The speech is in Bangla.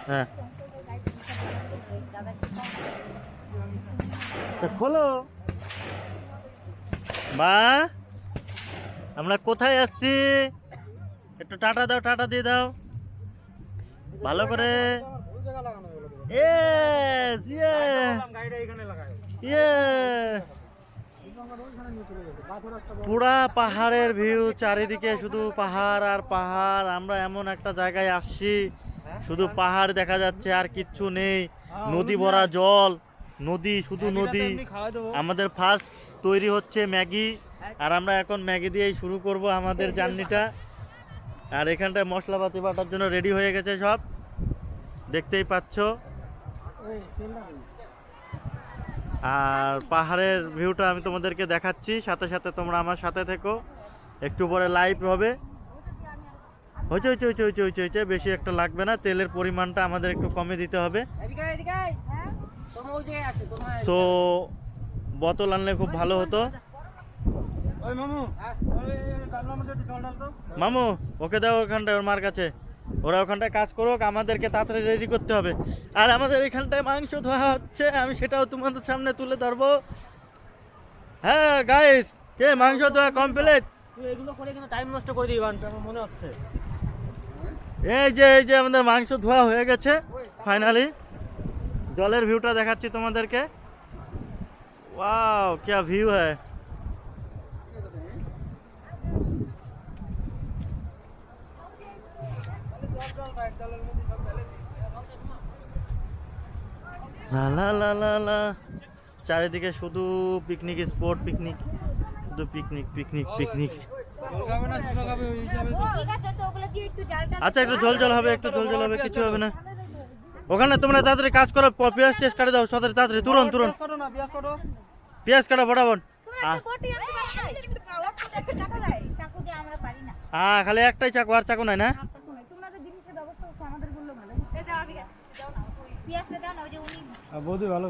হ্যাঁ খোলো বা আমরা কোথায় আসছি একটু টাটা দাও, টাটা দিয়ে দাও ভালো করে। পুরা পাহাড়ের ভিউ, চারিদিকে শুধু পাহাড় আর পাহাড়। আমরা এমন একটা জায়গায় আসছি শুধু পাহাড় দেখা যাচ্ছে আর কিচ্ছু নেই, নদী ভরা জল, নদী শুধু নদী। আমাদের ফার্স্ট তৈরি হচ্ছে ম্যাগি, আর আমরা এখন ম্যাগি দিয়েই শুরু করব আমাদের জার্নিটা। আর এখানটায় মশলাপাতি বাটার জন্য রেডি হয়ে গেছে সব, দেখতেই পাচ্ছ। আর পাহাড়ের ভিউটা আমি তোমাদেরকে দেখাচ্ছি, সাথে সাথে তোমরা আমার সাথে থেকো। একটু পরে লাইভ হবে। হইছে হইছে হইছে হইছে হইছে হইছে, বেশি একটা লাগবে না, তেলের পরিমাণটা আমাদের একটু কমে দিতে হবে। সো বোতল আনলে খুব ভালো হতো। মামু ওকে দাও ওখানটায়, ওর মার কাছে। ওরা ওখানটায় কাজ করুক, আমাদেরকে তাড়াতাড়ি রেডি করতে হবে। আর আমাদের এখানটায় মাংস ধোয়া হচ্ছে, আমি সেটাও তোমাদের সামনে তুলে ধরবো। হ্যাঁ গাইস, কে মাংস ধোয়া কমপ্লিট? এগুলো করে কিন্তু টাইম নষ্ট করে দিই আমার মনে হচ্ছে। এই যে আমাদের মাংস ধোয়া হয়ে গেছে ফাইনালি। জলের ভিউটা দেখাচ্ছি তোমাদেরকে। ওয়াও क्या ভিউ है। লা লা লা লা লা, চারিদিকে শুধু পিকনিক স্পট, পিকনিক, শুধু পিকনিক পিকনিক পিকনিক। আচ্ছা একটু ঝোল ঝোল হবে, একটু ঝোল ঝোল হবে, কিছু হবে না। ওখানে তোমরা তাড়াতাড়ি কাজ করো, পেঁয়াজ টেস্ট কাটে দাও তাড়াতাড়ি, তুরন্ত তুরন্ত পেঁয়াজ কাটা ফটাফট। হ্যাঁ খালি একটাই চাকু, আর চাকু নাই না। বৌদি ভালো